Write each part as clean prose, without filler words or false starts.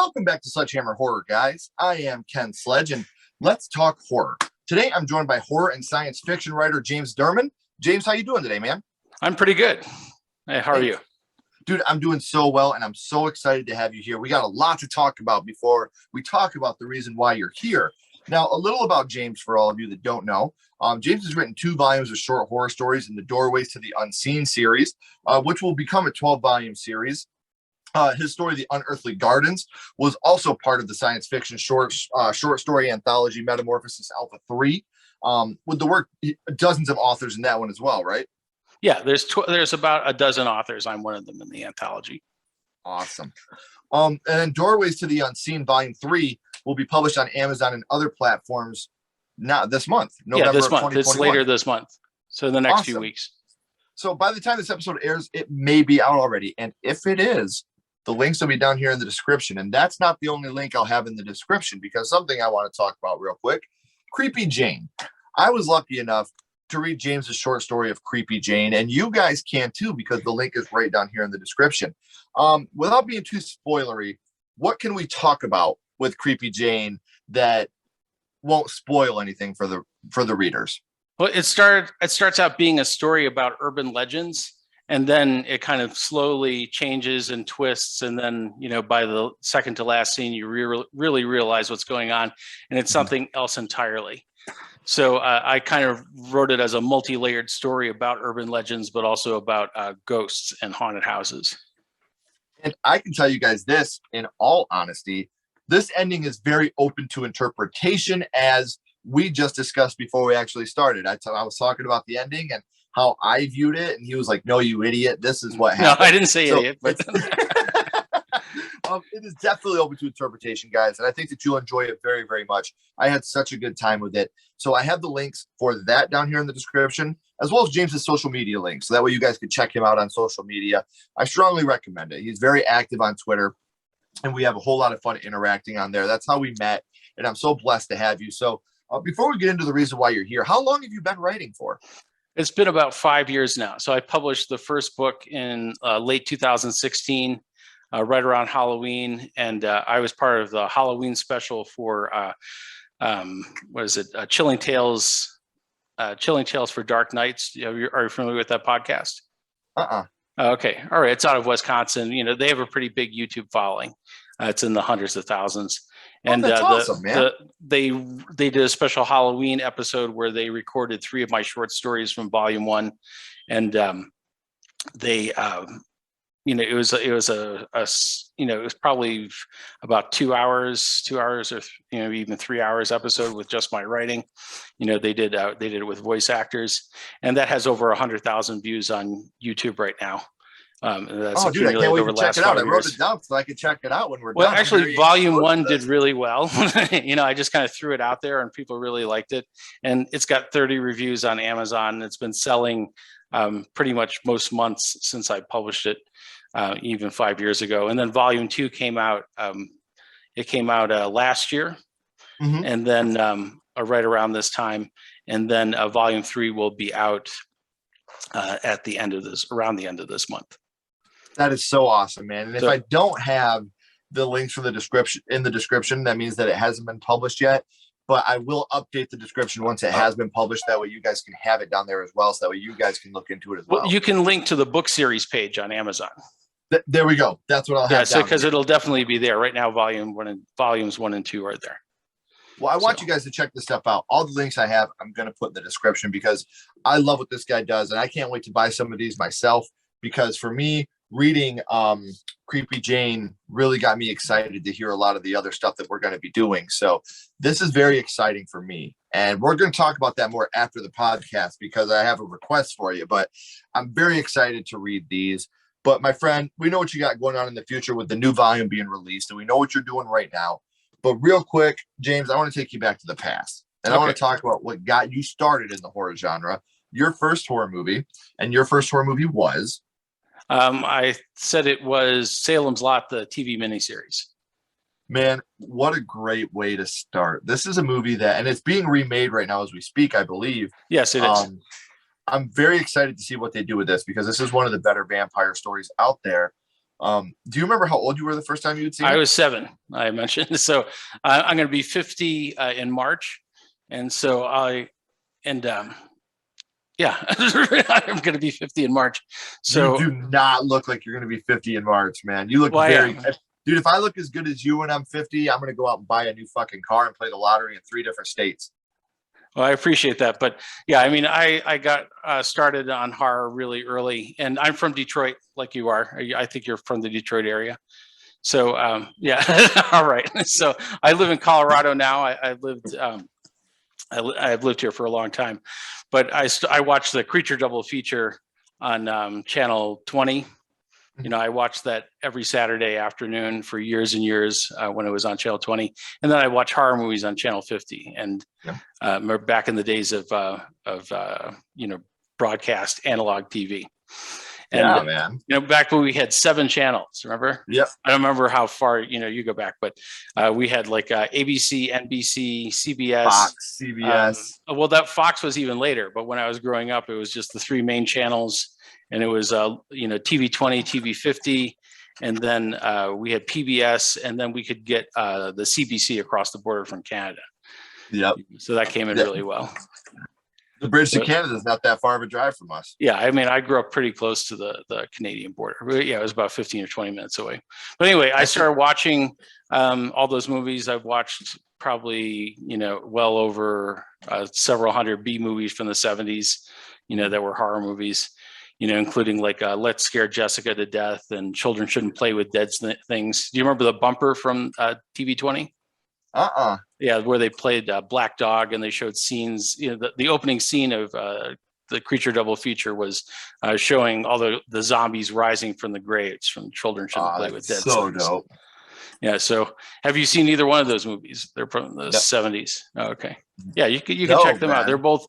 Welcome back to SledgeHammer Horror, guys. I am Ken Sledge, and let's talk horror. Today, I'm joined by horror and science fiction writer James Dermond. James, how you doing today, man? I'm pretty good. Hey, how are you? Dude, I'm doing so well, and I'm so excited to have you here. We got a lot to talk about before we talk about the reason why you're here. Now, a little about James for all of you that don't know. James has written 2 volumes of short horror stories in the Doorways to the Unseen series, which will become a 12-volume series. His story, The Unearthly Gardens, was also part of the science fiction short story anthology Metamorphosis Alpha 3, with the work dozens of authors in that one as well, right? Yeah, there's about a dozen authors. I'm one of them in the anthology. Awesome. And then Doorways to the Unseen Volume 3 will be published on Amazon and other platforms not this month, November this month. It's later this month. So the next few weeks. So by the time this episode airs, it may be out already. And if it is, the links will be down here in the description. And that's not the only link I'll have in the description, because something I want to talk about real quick. Creepy Jane. I was lucky enough to read James's short story of Creepy Jane, and you guys can too, because the link is right down here in the description. Without being too spoilery, what can we talk about with Creepy Jane that won't spoil anything for the readers? Well, it starts out being a story about urban legends, and then it kind of slowly changes and twists, and then by the second to last scene, you really realize what's going on, and it's something else entirely. So I kind of wrote it as a multi-layered story about urban legends, but also about ghosts and haunted houses. And I can tell you guys this, in all honesty, this ending is very open to interpretation, as we just discussed before we actually started. I was talking about the ending and how I viewed it, and he was like, "No, you idiot! This is what happened." No, I didn't say idiot, but it is definitely open to interpretation, guys, and I think that you'll enjoy it very, very much. I had such a good time with it. So I have the links for that down here in the description, as well as James's social media links, so that way you guys can check him out on social media. I strongly recommend it. He's very active on Twitter, and we have a whole lot of fun interacting on there. That's how we met, and I'm so blessed to have you. So before we get into the reason why you're here, how long have you been writing for? It's been about 5 years now. So I published the first book in late 2016, right around Halloween. And I was part of the Halloween special for, Chilling Tales for Dark Nights. Are you familiar with that podcast? Okay. All right. It's out of Wisconsin. They have a pretty big YouTube following. It's in the hundreds of thousands. And that's awesome, man. They did a special Halloween episode where they recorded 3 of my short stories from volume 1, and it was probably about 2 hours or even 3 hours episode with just my writing. They did it with voice actors, and that has over 100,000 views on YouTube right now. That's dude, I can't wait to check it out. I wrote it down so I can check it out when we're done. Well, actually, volume 1 did really well. I just kind of threw it out there, and people really liked it. And it's got 30 reviews on Amazon. It's been selling pretty much most months since I published it, even 5 years ago. And then volume 2 came out. It came out last year, and then right around this time. And then volume 3 will be out around the end of this month. That is so awesome, man. And if I don't have the links for the description, that means that it hasn't been published yet. But I will update the description once it has been published. That way you guys can have it down there as well. So that way you guys can look into it as well. You can link to the book series page on Amazon. There we go. That's what I'll have. Yeah, because it'll definitely be there. Right now, volumes 1 and 2 are there. Well, I want you guys to check this stuff out. All the links I have, I'm going to put in the description, because I love what this guy does. And I can't wait to buy some of these myself, because for me, reading Creepy Jane really got me excited to hear a lot of the other stuff that we're going to be doing. So this is very exciting for me. And we're going to talk about that more after the podcast, because I have a request for you. But I'm very excited to read these. But my friend, we know what you got going on in the future with the new volume being released, and we know what you're doing right now. But real quick, James, I want to take you back to the past. And I want to talk about what got you started in the horror genre, your first horror movie. And your first horror movie was? I said it was Salem's Lot, the TV miniseries. Man, what a great way to start. This is a movie and it's being remade right now as we speak, I believe. Yes, it is. I'm very excited to see what they do with this, because this is one of the better vampire stories out there. Do you remember how old you were the first time you had seen I it? was 7, I mentioned. So I'm going to be 50 in March. And so yeah, I'm going to be 50 in March. So you do not look like you're going to be 50 in March, man. You look well, very, dude. If I look as good as you when I'm 50, I'm going to go out and buy a new fucking car and play the lottery in 3 different states. Well, I appreciate that. But yeah, I mean, I got started on horror really early, and I'm from Detroit, like you are. I think you're from the Detroit area. So yeah, all right. So I live in Colorado now. I've lived here for a long time, but I watched the Creature double feature on channel 20. You know, I watched that every Saturday afternoon for years and years when it was on channel 20, and then I watch horror movies on channel 50. And back in the days of broadcast analog TV. And yeah, man. back when we had 7 channels, remember? Yep. I don't remember how far you go back, but we had like ABC, NBC, CBS, Fox, CBS. Well, that Fox was even later, but when I was growing up, it was just the 3 main channels, and it was TV 20, TV 50, and then we had PBS, and then we could get the CBC across the border from Canada. Yep. So that came in really well. The bridge to Canada is not that far of a drive from us. Yeah, I mean, I grew up pretty close to the Canadian border. Yeah, it was about 15 or 20 minutes away. But anyway, I started watching all those movies. I've watched probably, well over several hundred B movies from the 70s, that were horror movies, including like Let's Scare Jessica to Death and Children Shouldn't Play with Dead Things. Do you remember the bumper from TV 20? Yeah, where they played Black Dog, and they showed scenes. The opening scene of the Creature double feature was showing all the zombies rising from the graves from Children Shouldn't Play with Dead Things. So dope. Yeah. So, have you seen either one of those movies? They're from the 70s. Oh, okay. Yeah, you can check them out. They're both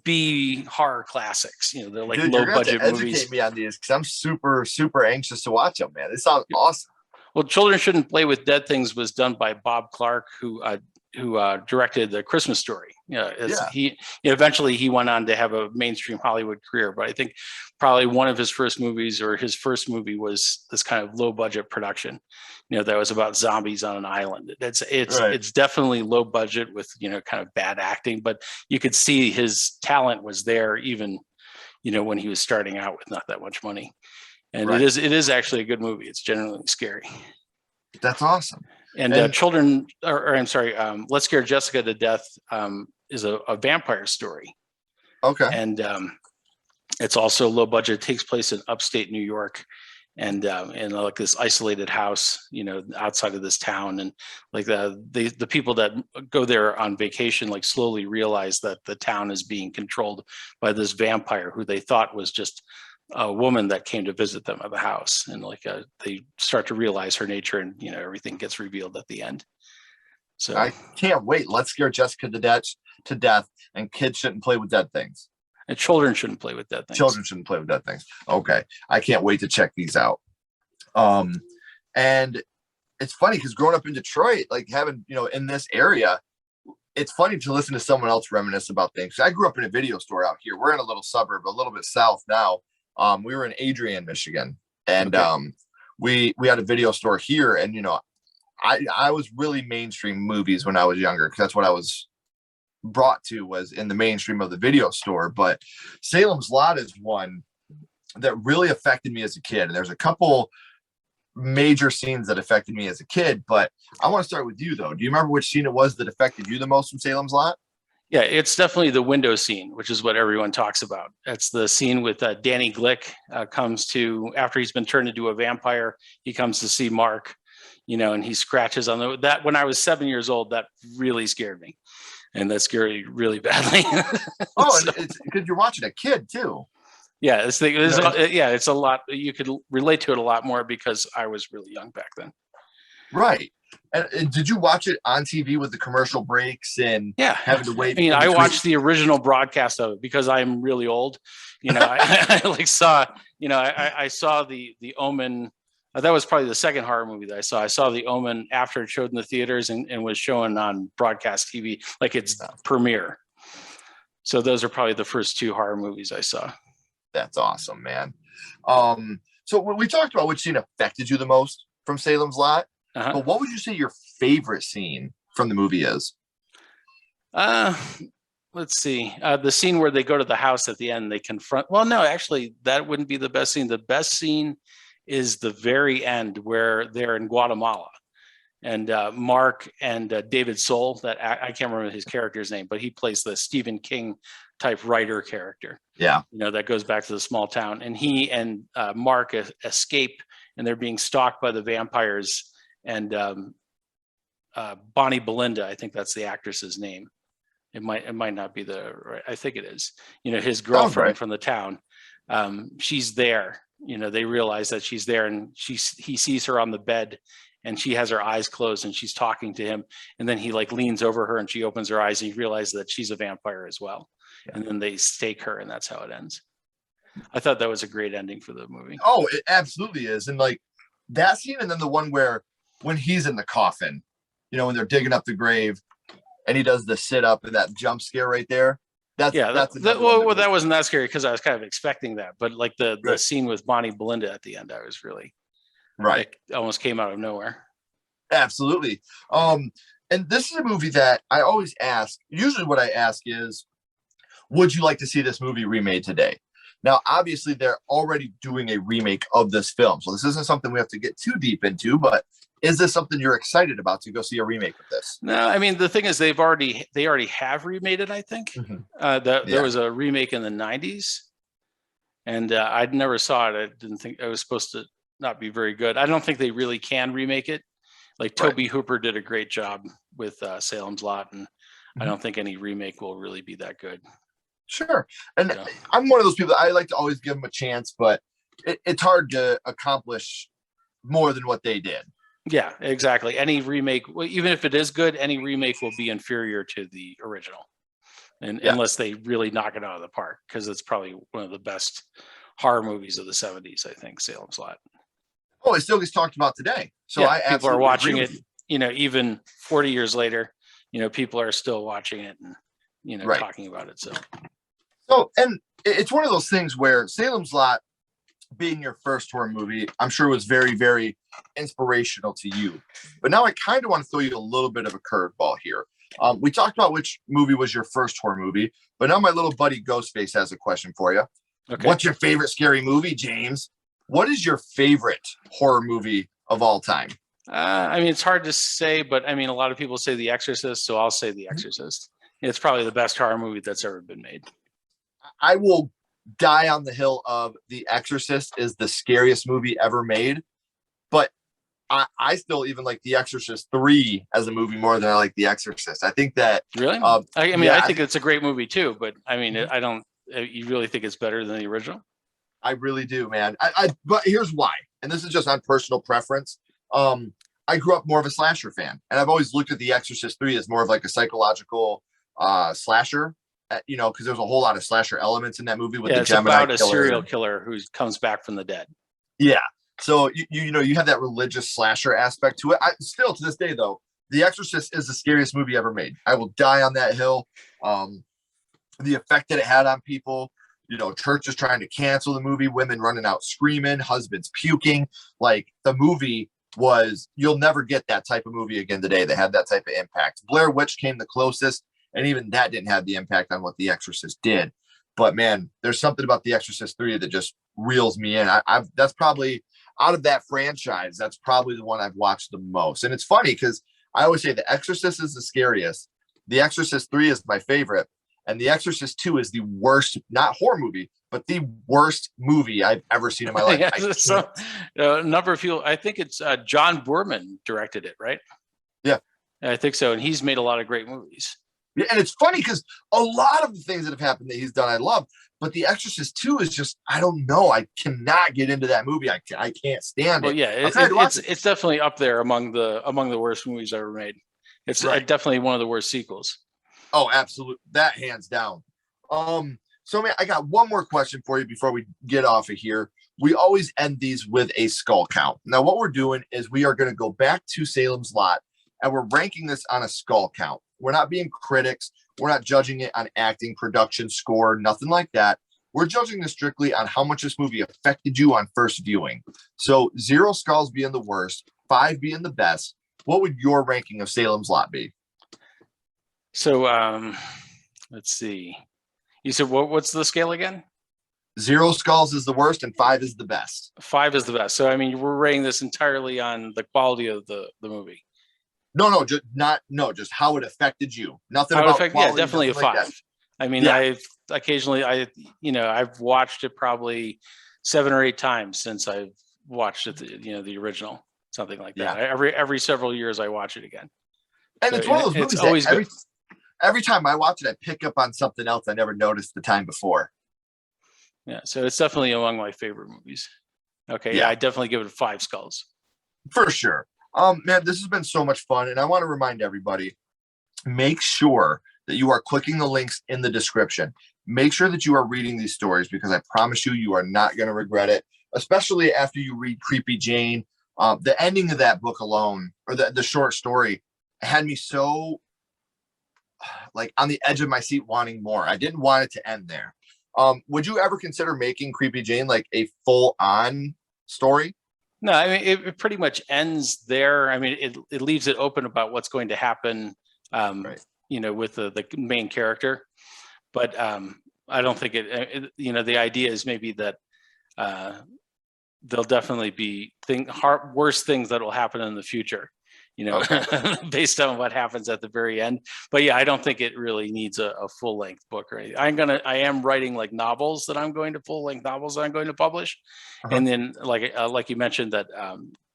B horror classics. They're like low budget movies. Educate me on these because I'm super super anxious to watch them, man. This sounds awesome. Well, Children Shouldn't Play with Dead Things was done by Bob Clark, who directed The Christmas Story. He eventually he went on to have a mainstream Hollywood career, but I think probably one of his first movies, or his first movie, was this kind of low budget production. That was about zombies on an island. It's definitely low budget with kind of bad acting, but you could see his talent was there even when he was starting out with not that much money. And it is actually a good movie. It's generally scary. That's awesome. And Let's Scare Jessica to Death is a vampire story. Okay. And it's also low budget. It takes place in upstate New York, and in like this isolated house, outside of this town. And like the people that go there on vacation, like slowly realize that the town is being controlled by this vampire who they thought was just a woman that came to visit them at the house, and they start to realize her nature, and everything gets revealed at the end. So I can't wait. Let's Scare Jessica to death, and kids shouldn't play with dead things. And children shouldn't play with dead things. Children shouldn't play with dead things. Okay, I can't wait to check these out. And it's funny because growing up in Detroit, like having in this area, it's funny to listen to someone else reminisce about things. I grew up in a video store out here. We're in a little suburb, a little bit south now. We were in Adrian, Michigan, and we had a video store here. And I was really mainstream movies when I was younger, because that's what I was brought to, was in the mainstream of the video store. But Salem's Lot is one that really affected me as a kid, and there's a couple major scenes that affected me as a kid. But I want to start with you, though. Do you remember which scene it was that affected you the most from Salem's Lot? Yeah, it's definitely the window scene, which is what everyone talks about. That's the scene with Danny Glick comes to, after he's been turned into a vampire, he comes to see Mark, and he scratches on that. When I was 7 years old, that really scared me, and that scared me really badly. So, it's because you're watching a kid too. Yeah, it's a lot. You could relate to it a lot more because I was really young back then. Right. And did you watch it on TV with the commercial breaks and having to wait? I mean, I watched the original broadcast of it because I'm really old. I saw the Omen. That was probably the second horror movie that I saw. I saw the Omen after it showed in the theaters and was shown on broadcast TV, like its premiere. So those are probably the first 2 horror movies I saw. That's awesome, man. So when we talked about which scene affected you the most from Salem's Lot, Uh-huh. but what would you say your favorite scene from the movie is? Let's see. The scene where they go to the house at the end, they confront. Well, no, actually, that wouldn't be the best scene. The best scene is the very end where they're in Guatemala, and Mark and David Soul. That I can't remember his character's name, but he plays the Stephen King type writer character. Yeah. That goes back to the small town, and he and Mark escape, and they're being stalked by the vampires. And Bonnie Belinda, I think that's the actress's name. It might not be I think it is. His girlfriend from the town. She's there. They realize that she's there, and he sees her on the bed, and she has her eyes closed, and she's talking to him. And then he leans over her, and she opens her eyes, and he realizes that she's a vampire as well. Yeah. And then they stake her, and that's how it ends. I thought that was a great ending for the movie. Oh, it absolutely is. And that scene, and then the one when he's in the coffin, when they're digging up the grave, and he does the sit up and that jump scare right there. That wasn't that scary because I was kind of expecting that. But the scene with Bonnie Belinda at the end, I was really right. It almost came out of nowhere. Absolutely. And this is a movie that I always ask. Usually what I ask is, would you like to see this movie remade today? Now, obviously, they're already doing a remake of this film. So this isn't something we have to get too deep into, but is this something you're excited about to go see a remake of this? No, I mean, the thing is they already have remade it, I think. Mm-hmm. There was a remake in the 90s, and I never saw it. I didn't think it was supposed to not be very good. I don't think they really can remake it. Tobe Hooper did a great job with Salem's Lot, and I don't think any remake will really be that good. Sure. And I'm one of those people that I like to always give them a chance, but it's hard to accomplish more than what they did. Yeah, exactly. Any remake, even if it is good, any remake will be inferior to the original, unless they really knock it out of the park, because it's probably one of the best horror movies of the 70s, I think, Salem's Lot. Oh, it still gets talked about today. So people are watching it, even 40 years later, people are still watching it and, talking about it. So, and it's one of those things where Salem's Lot, being your first horror movie, I'm sure was very, very inspirational to you. But now I kind of want to throw you a little bit of a curveball here. We talked about which movie was your first horror movie, but now my little buddy Ghostface has a question for you. Okay. What's your favorite scary movie, James? What is your favorite horror movie of all time? I mean, it's hard to say, but I mean, a lot of people say The Exorcist, so I'll say The Exorcist. It's probably the best horror movie that's ever been made. I will die on the hill of The Exorcist is the scariest movie ever made, but I still even like The Exorcist 3 as a movie more than I like The Exorcist. I think that really. I think it's a great movie too, but I mean, I don't. You really think it's better than the original? I really do, man. But here's why, and this is just on personal preference. I grew up more of a slasher fan, and I've always looked at The Exorcist 3 as more of a psychological slasher. Because there's a whole lot of slasher elements in that movie with the Gemini about a serial killer who comes back from the dead. Yeah. So you have that religious slasher aspect to it. Still to this day though, The Exorcist is the scariest movie ever made. I will die on that hill. The effect that it had on people, churches trying to cancel the movie, women running out screaming, husbands puking. The movie was, you'll never get that type of movie again today that had that type of impact. Blair Witch came the closest. And even that didn't have the impact on what The Exorcist did. But man, there's something about The Exorcist 3 that just reels me in. That's probably, out of that franchise, that's probably the one I've watched the most. And it's funny because I always say The Exorcist is the scariest. The Exorcist 3 is my favorite. And The Exorcist 2 is the worst, not horror movie, but the worst movie I've ever seen in my life. A number of people, I think it's John Boorman directed it, right? Yeah. I think so. And he's made a lot of great movies. Yeah, and it's funny because a lot of the things that have happened that he's done, I love. But The Exorcist 2 is just, I don't know. I cannot get into that movie. I can't stand it. Well, yeah, it's definitely up there among the worst movies ever made. It's definitely one of the worst sequels. Oh, absolutely. That hands down. So, man, I got one more question for you before we get off of here. We always end these with a skull count. Now, what we're doing is we are going to go back to Salem's Lot, and we're ranking this on a skull count. We're not being critics. We're not judging it on acting, production, score, nothing like that. We're judging this strictly on how much this movie affected you on first viewing. So 0 skulls being the worst, 5 being the best. What would your ranking of Salem's Lot be? So let's see. You said what's the scale again? 0 skulls is the worst and 5 is the best. 5 is the best. So I mean, we're rating this entirely on the quality of the movie. No, just how it affected you. Nothing How it about affected, quality, yeah, definitely a nothing like 5. that. I mean, Yeah. I've occasionally, I've watched it probably 7 or 8 times since I've watched it, the original, something like that. Every several years I watch it again. And So, it's one of those movies it's always that good. every time I watch it, I pick up on something else I never noticed the time before. Yeah, so it's definitely among my favorite movies. Okay, Yeah. I definitely give it 5 skulls. For sure. Man, this has been so much fun. And I want to remind everybody, make sure that you are clicking the links in the description. Make sure that you are reading these stories, because I promise you, you are not going to regret it, especially after you read Creepy Jane. The ending of that book alone, or the short story, had me so like on the edge of my seat wanting more. I didn't want it to end there. Would you ever consider making Creepy Jane like a full-on story? No, I mean, it pretty much ends there. I mean, it leaves it open about what's going to happen, Right. with the main character. But I don't think the idea is maybe that there'll definitely be worse things that will happen in the future, Okay. based on what happens at the very end. But yeah, I don't think it really needs a full length book or anything. I am writing like full length novels that I'm going to publish. Uh-huh. And then like you mentioned that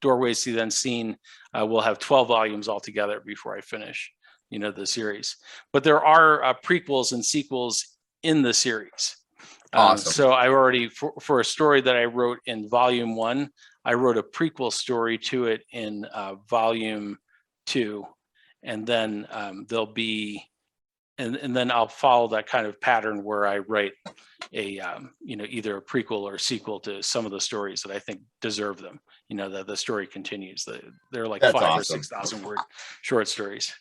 Doorways to the Unseen will have 12 volumes altogether before I finish, the series. But there are prequels and sequels in the series. Awesome. So I already, for a story that I wrote in volume 1, I wrote a prequel story to it in volume 2, and then there'll be, and then I'll follow that kind of pattern where I write a, either a prequel or sequel to some of the stories that I think deserve them. That the story continues. They're like That's 5,000 or awesome. 6,000 word short stories.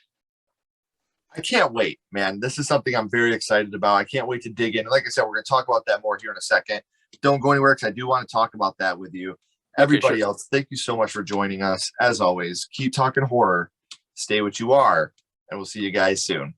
I can't wait, man. This is something I'm very excited about. I can't wait to dig in. Like I said, we're going to talk about that more here in a second. Don't go anywhere, because I do want to talk about that with you. Everybody sure. else, thank you so much for joining us. As always, keep talking horror, stay what you are, and we'll see you guys soon.